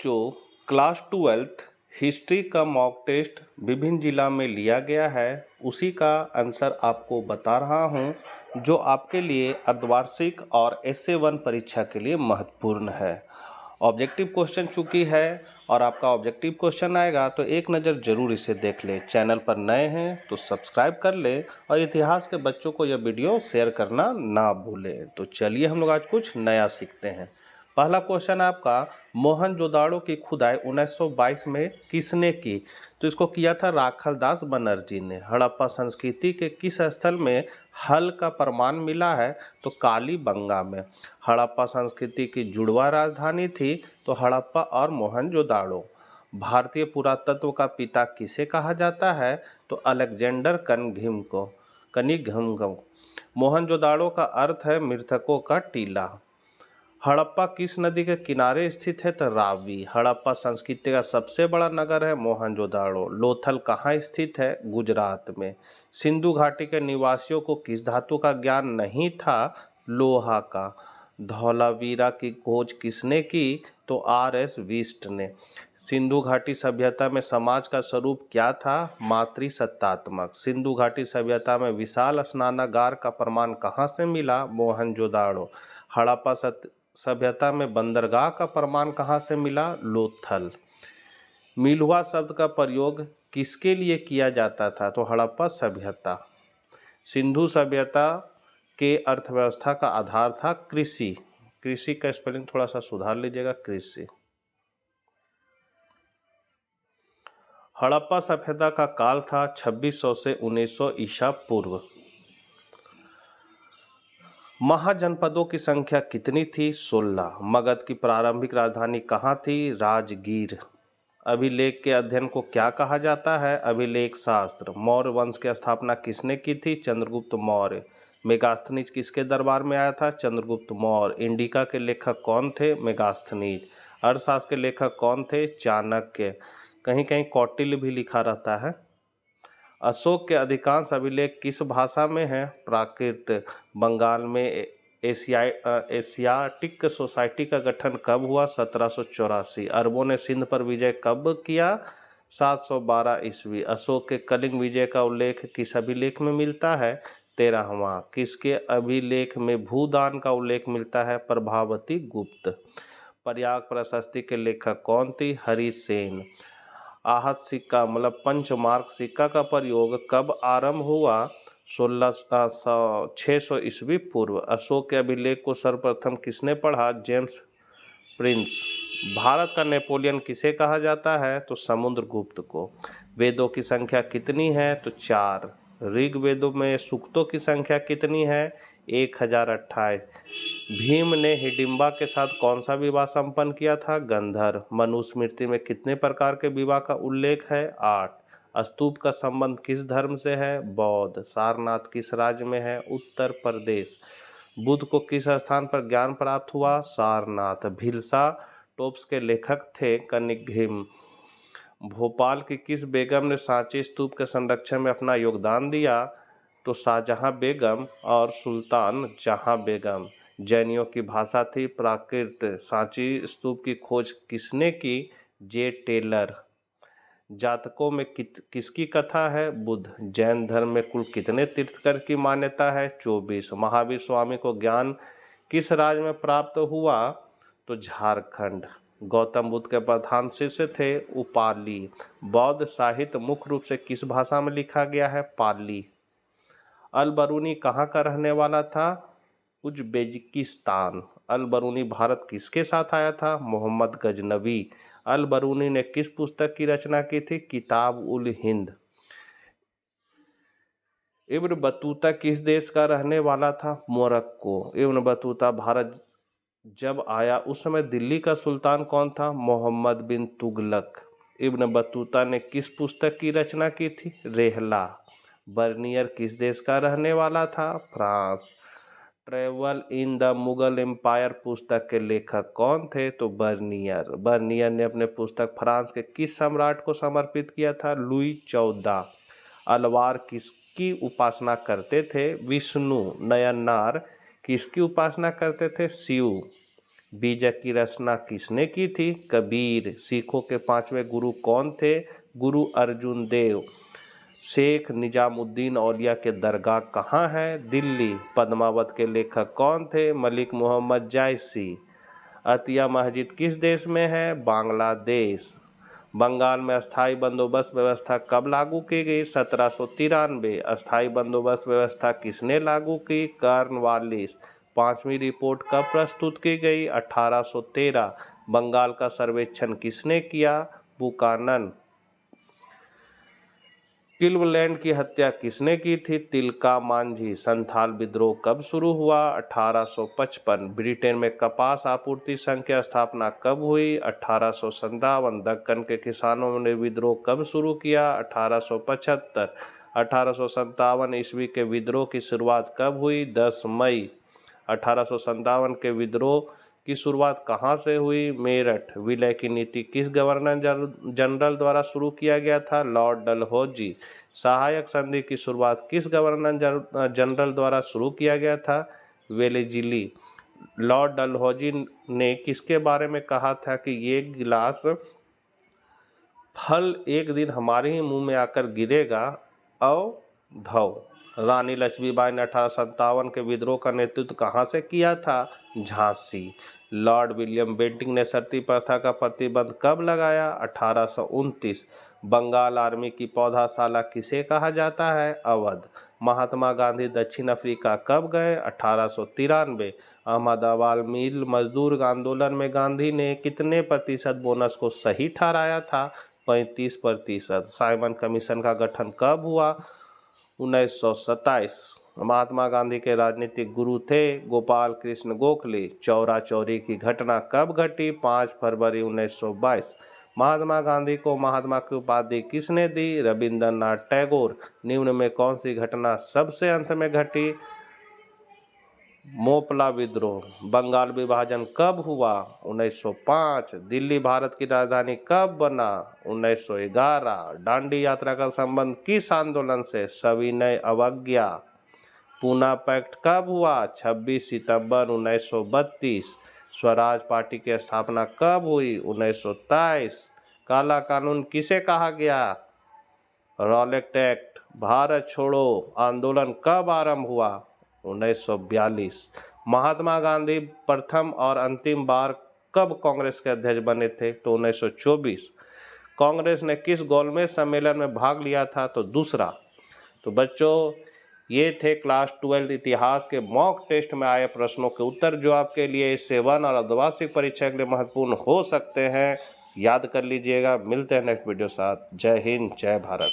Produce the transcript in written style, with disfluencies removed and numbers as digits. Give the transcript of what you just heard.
बच्चों, class 12th history का mock test विभिन्न जिला में लिया गया है। उसी का आंसर आपको बता रहा हूं, जो आपके लिए अर्धवार्षिक और एसए 1 परीक्षा के लिए महत्वपूर्ण है। ऑब्जेक्टिव क्वेश्चन चूंकि है और आपका ऑब्जेक्टिव क्वेश्चन आएगा तो एक नज़र जरूर इसे देख ले। चैनल पर नए हैं तो सब्सक्राइब कर ले और इतिहास के बच्चों को यह वीडियो शेयर करना ना भूलें। तो चलिए हम लोग आज कुछ नया सीखते हैं। पहला क्वेश्चन आपका, मोहनजोदाड़ो की खुदाई 1922 में किसने की? तो इसको किया था राखलदास बनर्जी ने। हड़प्पा संस्कृति के किस स्थल में हल का प्रमाण मिला है? तो कालीबंगा में। हड़प्पा संस्कृति की जुड़वा राजधानी थी तो हड़प्पा और मोहनजोदाड़ो। भारतीय पुरातत्व का पिता किसे कहा जाता है? तो अलेक्जेंडर कनिघम को। मोहनजोदाड़ो का अर्थ है मृतकों का टीला। हड़प्पा किस नदी के किनारे स्थित है? तो रावी। हड़प्पा संस्कृति का सबसे बड़ा नगर है मोहनजोदाड़ो। लोथल कहाँ स्थित है? गुजरात में। सिंधु घाटी के निवासियों को किस धातु का ज्ञान नहीं था? लोहा का। धौलावीरा की खोज किसने की? तो आर.एस. विस्ट ने। सिंधु घाटी सभ्यता में समाज का स्वरूप क्या था? मातृसत्तात्मक। सिंधु घाटी सभ्यता में विशाल स्नानागार का प्रमाण कहाँ से मिला? मोहनजोदाड़ो। हड़प्पा सभ्यता में बंदरगाह का प्रमाण कहाँ से मिला? लोथल। मिलुआ शब्द का प्रयोग किसके लिए किया जाता था? तो हड़प्पा सभ्यता। सिंधु सभ्यता के अर्थव्यवस्था का आधार था कृषि। कृषि का स्पेलिंग थोड़ा सा सुधार लीजिएगा, कृषि। हड़प्पा सभ्यता का काल था 2600 से 1900 ईसा पूर्व। महाजनपदों की संख्या कितनी थी? 16। मगध की प्रारंभिक राजधानी कहाँ थी? राजगीर। अभिलेख के अध्ययन को क्या कहा जाता है? अभिलेख शास्त्र। मौर्य वंश की स्थापना किसने की थी? चंद्रगुप्त मौर्य। मेगास्थनीज किसके दरबार में आया था? चंद्रगुप्त मौर्य। इंडिका के लेखक कौन थे? मेगास्थनीज। अर्थशास्त्र के लेखक कौन थे? चाणक्य। कहीं कहीं कौटिल्य भी लिखा रहता है। अशोक के अधिकांश अभिलेख किस भाषा में है? प्राकृत। बंगाल में एशियाटिक सोसाइटी का गठन कब हुआ? 1784। अरबों ने सिंध पर विजय कब किया? 712 ईस्वी। अशोक के कलिंग विजय का उल्लेख किस अभिलेख में मिलता है? 13वां। किसके अभिलेख में भूदान का उल्लेख मिलता है? प्रभावती गुप्त। प्रयाग प्रशस्ति के लेखक कौन थी? हरिसेन। आहत सिक्का मतलब पंचमार्क सिक्का का प्रयोग कब आरंभ हुआ? 600 ईस्वी पूर्व। अशोक के अभिलेख को सर्वप्रथम किसने पढ़ा? James Prince. भारत का नेपोलियन किसे कहा जाता है? तो समुद्रगुप्त को। वेदों की संख्या कितनी है? तो 4। ऋग्वेदों में सूक्तों की संख्या कितनी है? 1028। भीम ने हिडिंबा के साथ कौन सा विवाह संपन्न किया था? गंधर्व। मनुस्मृति में कितने प्रकार के विवाह का उल्लेख है? 8। स्तूप का संबंध किस धर्म से है? बौद्ध। सारनाथ किस राज्य में है? उत्तर प्रदेश। बुद्ध को किस स्थान पर ज्ञान प्राप्त हुआ? सारनाथ। भिलसा टोप्स के लेखक थे कनिघिम। भोपाल की किस बेगम ने सांची स्तूप के संरक्षण में अपना योगदान दिया? तो शाहजहां बेगम और सुल्तान जहां बेगम। जैनियों की भाषा थी प्राकृत। सांची स्तूप की खोज किसने की? जे टेलर। जातकों में किसकी कथा है? बुद्ध। जैन धर्म में कुल कितने तीर्थंकर की मान्यता है? 24। महावीर स्वामी को ज्ञान किस राज्य में प्राप्त हुआ? तो झारखंड। गौतम बुद्ध के प्रधान शिष्य थे उपाली। बौद्ध साहित्य मुख्य रूप से किस भाषा में लिखा गया है? पाली। अल बरूनी कहाँ का रहने वाला था? उज्बेकिस्तान। अल बरूनी भारत किसके साथ आया था? मोहम्मद गजनवी। अल बरूनी ने किस पुस्तक की रचना की थी? किताब उल हिंद। इब्न बतूता किस देश का रहने वाला था? मोरक्को। इब्न बतूता भारत जब आया उस समय दिल्ली का सुल्तान कौन था? मोहम्मद बिन तुगलक। इब्न बतूता ने किस पुस्तक की रचना की थी? रेहला। बर्नियर किस देश का रहने वाला था? France. Travel in the Mughal empire पुस्तक के लेखक कौन थे? तो बर्नियर। बर्नियर ने अपने पुस्तक फ्रांस के किस सम्राट को समर्पित किया था? लुई 14। अलवार किसकी उपासना करते थे? विष्णु। नयननार किसकी उपासना करते थे? शिव। बीजक की रचना किसने की थी? कबीर। सिखों के 5वें गुरु कौन थे? गुरु अर्जुन देव। शेख निजामुद्दीन औलिया के दरगाह कहाँ है? दिल्ली। पद्मावत के लेखक कौन थे? मलिक मोहम्मद जायसी। अतिया मस्जिद किस देश में है? बांग्लादेश। बंगाल में अस्थाई बंदोबस्त व्यवस्था कब लागू की गई? 1793। अस्थाई बंदोबस्त व्यवस्था किसने लागू की? कॉर्नवालिस। 5वीं रिपोर्ट कब प्रस्तुत की गई? 1813। बंगाल का सर्वेक्षण किसने किया? बुकानन। क्लीवलैंड की हत्या किसने की थी? तिलका मांझी। संथाल विद्रोह कब शुरू हुआ? 1855। ब्रिटेन में कपास आपूर्ति संघ की स्थापना कब हुई? 1857। दक्कन के किसानों ने विद्रोह कब शुरू किया? 1875। 1857 ईस्वी के विद्रोह की शुरुआत कब हुई? 10 मई। 1857 के विद्रोह की शुरुआत कहाँ से हुई? मेरठ। विलय की नीति किस गवर्नर जनरल द्वारा शुरू किया गया था? लॉर्ड डलहौजी। सहायक संधि की शुरुआत किस गवर्नर जनरल द्वारा शुरू किया गया था? वेलेजिली। लॉर्ड डलहौजी ने किसके बारे में कहा था कि ये गिलास फल एक दिन हमारे ही मुंह में आकर गिरेगा? अवधव। रानी लक्ष्मीबाई ने 1857 के विद्रोह का नेतृत्व कहाँ से किया था? झांसी। लॉर्ड विलियम बेंटिंक ने सती प्रथा का प्रतिबंध कब लगाया? 1829। बंगाल आर्मी की पौधाशाला किसे कहा जाता है? अवध। महात्मा गांधी दक्षिण अफ्रीका कब गए? 1893। अहमदाबाद मिल मजदूर आंदोलन में गांधी ने कितने प्रतिशत बोनस को सही ठहराया था? 35%। साइमन कमीशन का गठन कब हुआ? 1927। महात्मा गांधी के राजनीतिक गुरु थे गोपाल कृष्ण गोखले। चौरा चौरी की घटना कब घटी? 5 फरवरी 1922। महात्मा गांधी को महात्मा की उपाधि किसने दी? रविंद्रनाथ टैगोर। निम्न में कौन सी घटना सबसे अंत में घटी? मोपला विद्रोह। बंगाल विभाजन कब हुआ? 1905। दिल्ली भारत की राजधानी कब बना? 1911। दांडी यात्रा का संबंध किस आंदोलन से? सविनय अवज्ञा। पूना पैक्ट कब हुआ? 26 सितंबर 1932। स्वराज पार्टी की स्थापना कब हुई? 1923। काला कानून किसे कहा गया? Rowlatt act. भारत छोड़ो आंदोलन कब आरंभ हुआ? 1942। महात्मा गांधी प्रथम और अंतिम बार कब कांग्रेस के अध्यक्ष बने थे? तो 1924। कांग्रेस ने किस गोलमेज सम्मेलन में भाग लिया था? तो दूसरा। तो बच्चों, ये थे क्लास 12 इतिहास के मॉक टेस्ट में आए प्रश्नों के उत्तर, जो आपके लिए इससे 1 और अर्धवार्षिक परीक्षा के लिए महत्वपूर्ण हो सकते हैं। याद कर लीजिएगा। मिलते हैं नेक्स्ट वीडियो साथ। जय हिंद, जय भारत।